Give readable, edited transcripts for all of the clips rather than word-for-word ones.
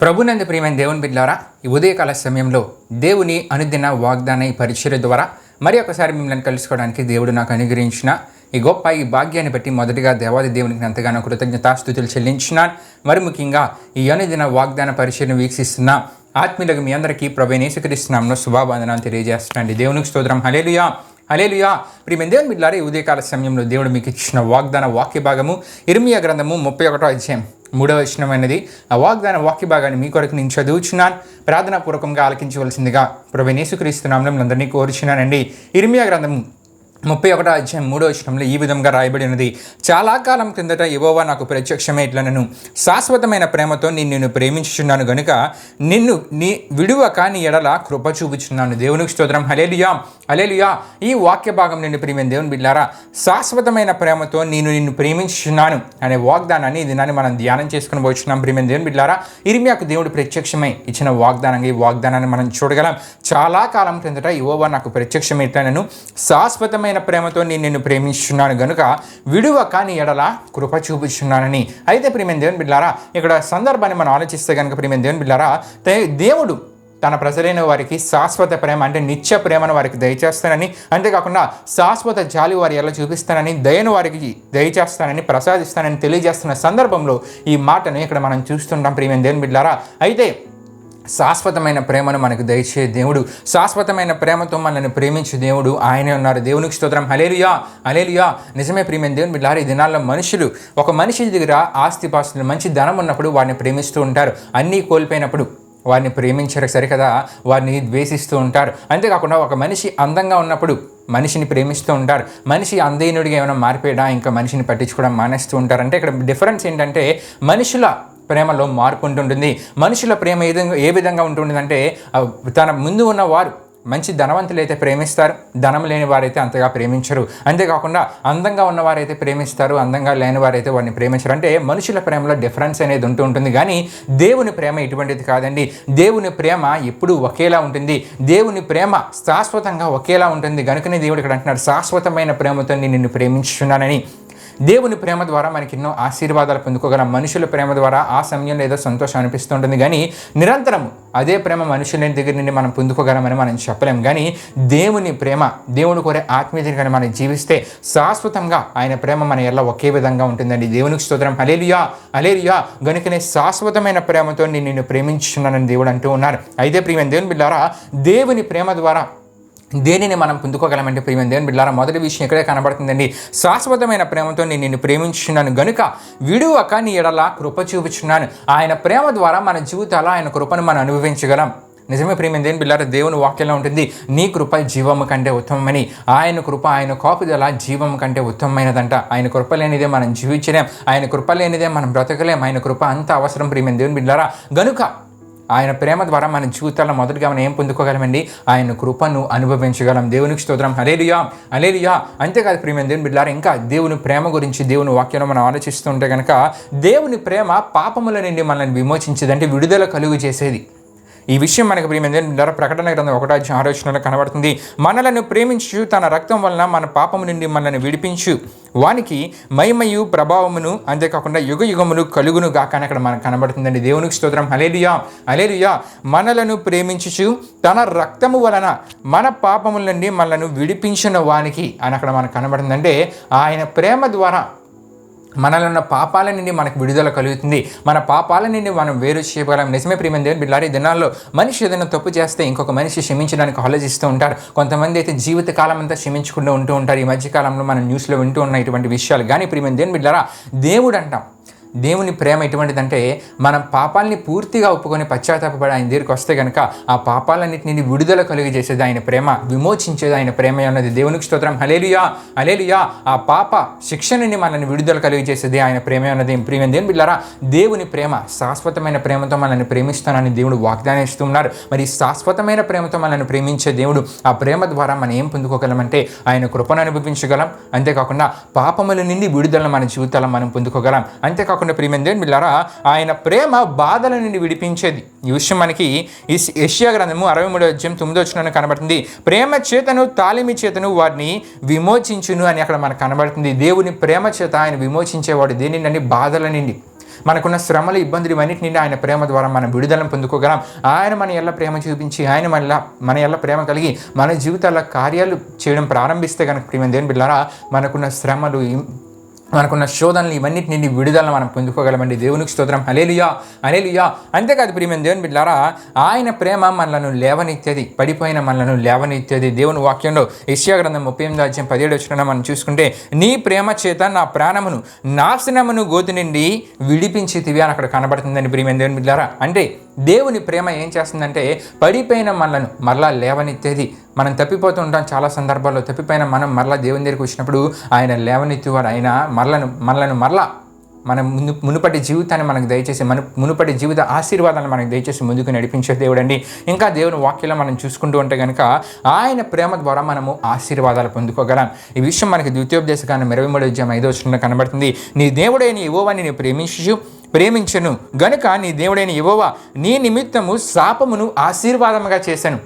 ప్రభునందు ప్రియమైన దేవుని బిడ్డలారా, ఈ ఉదయకాల సమయంలో దేవుని అనుదిన వాగ్దాన ఈ పరిచర్య ద్వారా మరి ఒకసారి మిమ్మల్ని కలుసుకోవడానికి దేవుడు నాకు అనుగ్రహించిన ఈ గొప్ప ఈ భాగ్యాన్ని బట్టి మొదటిగా దేవాది దేవునికి ఎంతగానో కృతజ్ఞతాస్తుతులు చెల్లించినాను. మరి ముఖ్యంగా ఈ అనుదిన వాగ్దాన పరిచర్యను వీక్షిస్తున్న ఆత్మీయులకు మీ అందరికీ ప్రభువైన యేసుక్రీస్తు నామములో శుభావందనాలు తెలియజేస్తున్నాను. దేవునికి స్తోత్రం. హల్లెలూయా, హల్లెలూయా. ప్రియమైన దేవుని బిడ్డలారా, ఈ ఉదయకాల సమయంలో దేవుడు మీకు ఇచ్చిన వాగ్దాన వాక్య భాగము ఇర్మీయా గ్రంథము 31వ అధ్యాయం 3వ వచనమైనది. ఆ వాగ్దాన వాక్య భాగాన్ని మీ కొరకు నేను చదువుచున్నాను. ప్రార్థనాపూర్వకంగా ఆలకించవలసిందిగా ప్రభువైన యేసుక్రీస్తు నామములో అందరినీ కోరుచున్నానండి. ఇర్మీయా గ్రంథము 31వ అధ్యాయం 3వ వచనంలో ఈ విధంగా రాయబడి ఉన్నది. చాలా కాలం కిందట యెహోవా నాకు ప్రత్యక్షమై ఇట్లనెను, శాశ్వతమైన ప్రేమతో నిన్ను ప్రేమించుచున్నాను గనుక నిన్ను విడువక నీ ఎడల కృప చూపుచున్నాను. దేవునికి స్తోత్రం. హల్లెలూయా, హల్లెలూయా. ఈ వాక్య భాగం నుండి ప్రియమైన దేవుని బిడ్డలారా, శాశ్వతమైన ప్రేమతో నిన్ను ప్రేమించుచున్నాను అనే వాగ్దానాన్ని ఈ దినాన్ని మనం ధ్యానం చేసుకుని పోచున్నాం. ప్రియమైన దేవుని బిడ్డలారా, ఇర్మీయాకు దేవుడు ప్రత్యక్షమై ఇచ్చిన వాగ్దానంగా ఈ వాగ్దానాన్ని మనం చూడగలం. చాలా కాలం క్రిందట యెహోవా నాకు ప్రత్యక్షమై ఇట్లనెను, శాశ్వతమైన ప్రేమతో నిన్ను ప్రేమించుచున్నాను గనుక విడువక నీ ఎడల కృప చూపుచున్నానని. అయితే ప్రియమైన దేవుని బిడ్డలారా, ఇక్కడ సందర్భాన్ని మనం ఆలోచిస్తే కనుక ప్రియమైన దేవుని బిడ్డలారా, దేవుడు తన ప్రజలైన వారికి శాశ్వత ప్రేమ అంటే నిత్య ప్రేమను వారికి దయచేస్తానని, అంతేకాకుండా శాశ్వత జాలి వారి ఎలా చూపిస్తానని, దయను వారికి దయచేస్తానని, ప్రసాదిస్తానని తెలియజేస్తున్న సందర్భంలో ఈ మాటను ఇక్కడ మనం చూస్తుంటాం. ప్రియమైన దేవుని బిడ్డలారా, అయితే శాశ్వతమైన ప్రేమను మనకు దయచే దేవుడు, శాశ్వతమైన ప్రేమతో మనల్ని ప్రేమించే దేవుడు ఆయనే ఉన్నారు. దేవునికి స్తోత్రం. హల్లెలూయా, హల్లెలూయా. నిజమే ప్రియమైన దేవుని బిడ్డలారా, ఈ దినాల్లో మనుషులు ఒక మనిషి దగ్గర ఆస్తిపాస్తులు మంచి ధనం ఉన్నప్పుడు వారిని ప్రేమిస్తూ ఉంటారు, అన్నీ కోల్పోయినప్పుడు వారిని ప్రేమించరు సరికదా, వారిని ద్వేషిస్తూ ఉంటారు. అంతేకాకుండా ఒక మనిషి అందంగా ఉన్నప్పుడు మనిషిని ప్రేమిస్తూ ఉంటారు, మనిషి అందైనుడిగా ఏమైనా మారిపోయాడా ఇంకా మనిషిని పట్టించుకోవడం మానేస్తూ ఉంటారు. అంటే ఇక్కడ డిఫరెన్స్ ఏంటంటే మనుషుల ప్రేమలో మార్పు ఉంటుంటుంది. మనుషుల ప్రేమ ఏ విధంగా ఉంటుందంటే, తన ముందు ఉన్న వారు మంచి ధనవంతులు అయితే ప్రేమిస్తారు, ధనం లేని వారైతే అంతగా ప్రేమించరు. అంతేకాకుండా అందంగా ఉన్నవారైతే ప్రేమిస్తారు, అందంగా లేని వారైతే వారిని ప్రేమించరు. అంటే మనుషుల ప్రేమలో డిఫరెన్స్ అనేది ఉంటుంది. కానీ దేవుని ప్రేమ ఇటువంటిది కాదండి. దేవుని ప్రేమ ఎప్పుడూ ఒకేలా ఉంటుంది. దేవుని ప్రేమ శాశ్వతంగా ఒకేలా ఉంటుంది. కనుకనే దేవుడు ఇక్కడ అంటున్నాడు, శాశ్వతమైన ప్రేమతో నిన్ను ప్రేమించుచున్నానని. దేవుని ప్రేమ ద్వారా మనకి ఎన్నో ఆశీర్వాదాలు పొందుకోగలం. మనుషుల ప్రేమ ద్వారా ఆ సమయంలో ఏదో సంతోషం అనిపిస్తుంటుంది, కానీ నిరంతరం అదే ప్రేమ మనుషుల దగ్గర నుండి మనం పొందుకోగలమని మనం చెప్పలేం. కానీ దేవుని ప్రేమ, దేవుని కోరే ఆత్మీయతని కానీ మనం జీవిస్తే శాశ్వతంగా ఆయన ప్రేమ మన ఎల్ల ఒకే విధంగా ఉంటుందండి. దేవునికి స్తోత్రం. హల్లెలూయా, హల్లెలూయా. గనుకనే శాశ్వతమైన ప్రేమతో నిన్ను ప్రేమించున్నానని దేవుడు అంటూ ఉన్నారు. అయితే ప్రియమైన దేవుని బిడ్డలారా, దేవుని ప్రేమ ద్వారా దేనిని మనం పొందుకోగలమంటే ప్రియమైన దేవుని బిడ్డలారా, మొదటి విషయం ఇక్కడే కనబడుతుందండి. శాశ్వతమైన ప్రేమతో నిన్ను ప్రేమించున్నాను గనుక విడువక నీ ఎడల కృప చూపుచున్నాను. ఆయన ప్రేమ ద్వారా మన జీవితాల్లో ఆయన కృపను మనం అనుభవించగలం. నిజమే ప్రియమైన దేవుని బిడ్డలారా, దేవుని వాక్యంలో ఉంటుంది, నీ కృప జీవము కంటే ఉత్తమమని. ఆయన కృప, ఆయన కాపుదల జీవము కంటే ఉత్తమమైనదంట. ఆయన కృప లేనిదే మనం జీవించలేం, ఆయన కృప లేనిదే మనం బ్రతకలేం. ఆయన కృప అంత అవసరం ప్రియమైన దేవుని బిడ్డలారా. గనుక ఆయన ప్రేమ ద్వారా మన జీవితాల్లో మొదటిగా మనం ఏం పొందుకోగలమండి? ఆయన కృపను అనుభవించగలం. దేవునికి స్తోత్రం. హల్లెలూయా, హల్లెలూయా. అంతేకాదు ప్రియమైన దేవుని బిడ్డలారా, ఇంకా దేవుని ప్రేమ గురించి దేవుని వాక్యంలో మనం ఆలోచిస్తుంటే కనుక, దేవుని ప్రేమ పాపముల నుండి మనల్ని విమోచించేది, అంటే విడుదల కలుగు చేసేది. ఈ విషయం మనకు ప్రియమైన దేవుని బిడ్డలారా, ప్రకటన గ్రంథం 1:6 కనబడుతుంది. మనలను ప్రేమించు తన రక్తం వలన మన పాపము నుండి మనల్ని విడిపించు, వానికి మహిమయు ప్రభావమును అంతేకాకుండా యుగ యుగములు కలుగును గాక అని అక్కడ మనకు కనబడుతుందండి. దేవునికి స్తోత్రం. హల్లెలూయా, హల్లెలూయా. మనలను ప్రేమించుచు తన రక్తము వలన మన పాపముల నుండి మనల్ని విడిపించిన వానికి అని అక్కడ మనకు కనబడుతుంది. అంటే ఆయన ప్రేమ ద్వారా మనలో పాపాల నుండి మనకు విడుదల కలుగుతుంది, మన పాపాల నుండి మనం వేరు చేయగలం. నిజమే ప్రియమైన దేవుని బిడ్డలారా, ఈ దినాల్లో మనిషి ఏదైనా తప్పు చేస్తే ఇంకొక మనిషి క్షమించడానికి ఆలోచిస్తూ ఉంటారు. కొంతమంది అయితే జీవితకాలం అంతా క్షమించకుండా ఉంటూ ఉంటారు. ఈ మధ్యకాలంలో మనం న్యూస్లో వింటూ ఉన్న ఇటువంటి విషయాలు. కానీ ప్రియమైన దేవుని బిడ్డలారా, దేవుడు అంటాం, దేవుని ప్రేమ ఎటువంటిదంటే, మనం పాపాలని పూర్తిగా ఒప్పుకొని పశ్చాత్తాపపడి ఆయన దగ్గరికి వస్తే కనుక ఆ పాపాలన్నింటినీ విడుదల కలుగు చేసేది ఆయన ప్రేమ, విమోచించేది ఆయన ప్రేమ అన్నది. దేవునికి స్తోత్రం. హల్లెలూయా, హల్లెలూయా. ఆ పాప శిక్ష నుండి మనల్ని విడుదల కలుగు చేసేది ఆయన ప్రేమ అన్నది. ప్రియమైన దేవుని బిడ్డలారా, దేవుని ప్రేమ శాశ్వతమైన ప్రేమతో మనల్ని ప్రేమిస్తానని దేవుడు వాగ్దానం ఇస్తున్నారు. మరి శాశ్వతమైన ప్రేమతో మనల్ని ప్రేమించే దేవుడు, ఆ ప్రేమ ద్వారా మనం ఏం పొందుకోగలమంటే ఆయన కృపను అనుభవించగలం. అంతేకాకుండా పాపముల నుండి విడుదల మన జీవితాల్లో మనం పొందుకోగలం. అంతేకాకుండా ప్రియమైన దేవుని బిడ్డలారా, ఆయన ప్రేమ బాధల నుండి విడిపించేది. ఈ విషయం మనకి యెషయా గ్రంథము 63:9 కనబడుతుంది. ప్రేమ చేతను తాళిమి చేతను వారిని విమోచించును అని అక్కడ మనకు కనబడుతుంది. దేవుని ప్రేమ చేత ఆయన విమోచించేవాడు దేనిని? బాధల నుండి. మనకున్న శ్రమలు, ఇబ్బందులు ఇవన్నిటి నుండి ఆయన ప్రేమ ద్వారా మనం విడుదలను పొందుకోగలం. ఆయన మన ఎల్ల ప్రేమ చూపించి ఆయన మన ఎల్ల ప్రేమ కలిగి మన జీవితాల కార్యాలు చేయడం ప్రారంభిస్తే కనుక ప్రియమైన దేవుని బిడ్డలారా, మనకున్న శ్రమలు, మనకున్న శోధనలు ఇవన్నిటి నుండి విడుదలను మనం పొందుకోగలమండి. దేవునికి స్తోత్రం. హల్లెలూయా, హల్లెలూయా. అంతేకాదు ప్రియమైన దేవుని బిడ్డలారా, ఆయన ప్రేమ మనలను లేవనెత్తేది, పడిపోయిన మనలను లేవనెత్తేది. దేవుని వాక్యంలో యెషయా గ్రంథం 38:17 మనం చూసుకుంటే, నీ ప్రేమ చేత నా ప్రాణమును నాశనమును గోతి నుండి విడిపించితివి అని అక్కడ కనబడుతుందండి ప్రియమైన దేవుని బిడ్డలారా. అంటే దేవుని ప్రేమ ఏం చేస్తుందంటే పడిపోయిన మనలను మరలా లేవనెత్తేది. మనం తప్పిపోతూ ఉంటాం చాలా సందర్భాల్లో. తప్పిపోయిన మనం మరలా దేవుని దగ్గరికి వచ్చినప్పుడు ఆయన లేవనెత్తువారు. ఆయన మనలను మరలా మన మునుపటి జీవితాన్ని మనకు దయచేసి, మునుపటి జీవిత ఆశీర్వాదాలను మనకు దయచేసి ముందుకు నడిపించే దేవుడు అండి. ఇంకా దేవుని వాక్యంలో మనం చూసుకుంటూ ఉంటే కనుక ఆయన ప్రేమ ద్వారా మనము ఆశీర్వాదాలు పొందుకోగలం. ఈ విషయం మనకి ద్వితీయోపదేశకాండం 23:5 కనబడుతుంది. నీ దేవుడైన యెహోవాని నీ ప్రేమించను గనుక నీ దేవుడైన యెహోవా నీ నిమిత్తము శాపమును ఆశీర్వాదముగా చేశాను.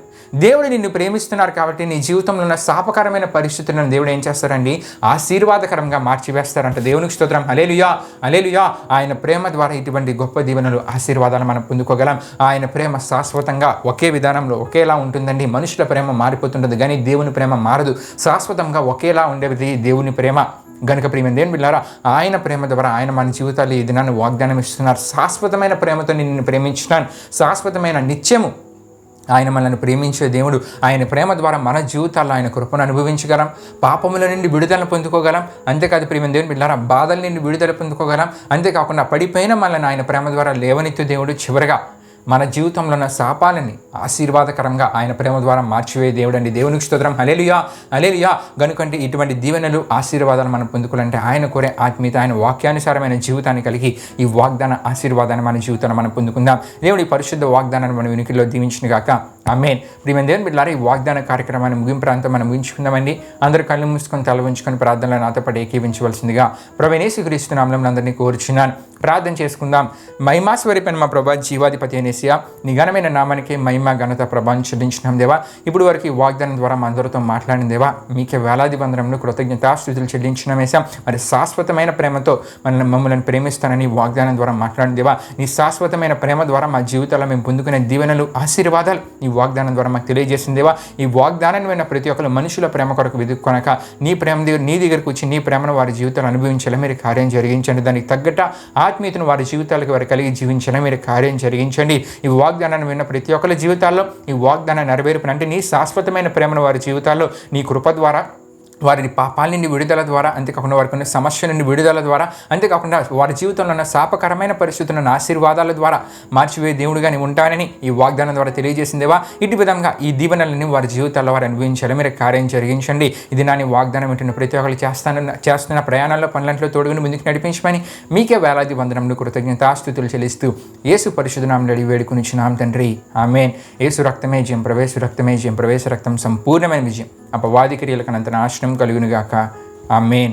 దేవుడు నిన్ను ప్రేమిస్తున్నారు కాబట్టి నీ జీవితంలో ఉన్న శాపకరమైన పరిస్థితులను దేవుడు ఏం చేస్తారండి, ఆశీర్వాదకరంగా మార్చివేస్తారంట. దేవునికి స్తోత్రం. హల్లెలూయా, హల్లెలూయా. ఆయన ప్రేమ ద్వారా ఇటువంటి గొప్ప దీవెనలు, ఆశీర్వాదాలు మనం పొందుకోగలం. ఆయన ప్రేమ శాశ్వతంగా ఒకే విధానంలో ఒకేలా ఉంటుందండి. మనుషుల ప్రేమ మారిపోతుంటుంది కానీ దేవుని ప్రేమ మారదు. శాశ్వతంగా ఒకేలా ఉండేది దేవుని ప్రేమ. గనుక ప్రియమైన దేవుని బిడ్డలారా, ఆయన ప్రేమ ద్వారా ఆయన మన జీవితాలు ఈ దినాన్ని వాగ్దానం ఇస్తున్నారు. శాశ్వతమైన ప్రేమతో నిన్ను ప్రేమించున్నాను. శాశ్వతమైన నిత్యము ఆయన మనల్ని ప్రేమించే దేవుడు. ఆయన ప్రేమ ద్వారా మన జీవితాల్లో ఆయన కృపను అనుభవించగలం, పాపముల నుండి విడుదలను పొందుకోగలం. అంతేకాదు ప్రియమైన దేవుని బిడ్డలారా, బాధల నుండి విడుదల పొందుకోగలం. అంతేకాకుండా పడిపోయిన మనల్ని ఆయన ప్రేమ ద్వారా లేవనెత్తు దేవుడు. చివరగా మన జీవితంలో ఉన్న శాపాలని ఆశీర్వాదకరంగా ఆయన ప్రేమ ద్వారా మార్చివే దేవుడు అండి. దేవునికి స్తోత్రం. హల్లెలూయా, హల్లెలూయా. గనుకంటే ఇటువంటి దీవెనలు, ఆశీర్వాదాలు మనం పొందుకోవాలంటే ఆయన కోరే ఆత్మీయత, ఆయన వాక్యానుసారమైన జీవితాన్ని కలిగి ఈ వాగ్దాన ఆశీర్వాదాన్ని మన జీవితాన్ని మనం పొందుకుందాం. దేవుడి పరిశుద్ధ వాగ్దానాన్ని మన వినికిలో దీవించిన గాక. ఆమేన్. ప్రియమైన దేవుని బిడ్డలారా, ఈ వాగ్దాన కార్యక్రమాన్ని ముగింపు ప్రాంతం మనం ముగించుకుందామండి. అందరూ కళ్ళు మూసుకొని తల ఉంచుకొని ప్రార్థనలో నాతో పాటు ఏకీవించవలసిందిగా ప్రభువైన యేసుక్రీస్తు నామములో అందరినీ కోరుచున్నాను. ప్రార్థన చేసుకుందాం. మహిమా స్వరూపైన మా ప్రభా, జీవాధిపతి అయిన యేసయ్యా, నీ ఘనమైన నామానికి మహిమ, ఘనత, ప్రభావం చెల్లించినాం దేవా. ఇప్పుడు వరకు ఈ వాగ్దానం ద్వారా మా అందరితో మాట్లాడిన దేవా, మీకే వేలాది వందనములు, కృతజ్ఞతాస్తుతులు చెల్లించినాం యేసయ్యా. మరి శాశ్వతమైన ప్రేమతో మమ్మల్ని ప్రేమిస్తానని వాగ్దానం ద్వారా మాట్లాడిన దేవా, నీ శాశ్వతమైన ప్రేమ ద్వారా మా జీవితాల్లో మేము పొందుకునే దీవెనలు, ఆశీర్వాదాలు ఈ వాగ్దానం ద్వారా మాకు తెలియజేసింది దేవా. ఈ వాగ్దానాన్ని విన్న ప్రతి ఒక్కరు మనుషుల ప్రేమ కొరకు వెతుక్కొనక నీ దగ్గరకు వచ్చి నీ ప్రేమను వారి జీవితాలు అనుభవించాలి. మీరు కార్యం జరిగించండి. దానికి తగ్గట్ట ఆత్మీయతను వారి జీవితాలకు వారు కలిగి జీవించాలి. మీరు కార్యం జరిగించండి. ఈ వాగ్దానాన్ని విన్న ప్రతి ఒక్కరి జీవితాల్లో ఈ వాగ్దానం నెరవేర్పును, అంటే నీ శాశ్వతమైన ప్రేమను వారి జీవితాల్లో నీ కృప ద్వారా, వారిని పాపాల నుండి విడుదల ద్వారా, అంతేకాకుండా వారికి ఉన్న సమస్య నుండి విడుదల ద్వారా, అంతేకాకుండా వారి జీవితంలో ఉన్న శాపకరమైన పరిస్థితులను ఆశీర్వాదాల ద్వారా మార్చివేయ దేవుడుగా నీవు ఉంటానని ఈ వాగ్దానం ద్వారా తెలియజేసిందేవా. ఇటు విధంగా ఈ దీవెనలని వారి జీవితాల్లో వారు అనుభవించాలి. మీరు కార్యం జరిగించండి. ఇది నా వాగ్దానం వింటున్న ప్రతి ఒక్కరు చేస్తున్న ప్రయాణాల్లో, పనులంట్లో తోడుగుని ముందుకు నడిపించమని మీకే వేలాది వందనములు, కృతజ్ఞతాస్తుతులు చెల్లిస్తూ యేసు పరిశుద్ధ నామములో అడిగి వేడుకొనుచున్నాం తండ్రి. ఆమేన్. యేసు రక్తమే జయం, ప్రవేశ రక్తమే జయం, ప్రవేశ రక్తం సంపూర్ణమైన విజయం, అపవాది క్రియలకు అనంత నాశనం కలుగునుగాక. ఆమేన్.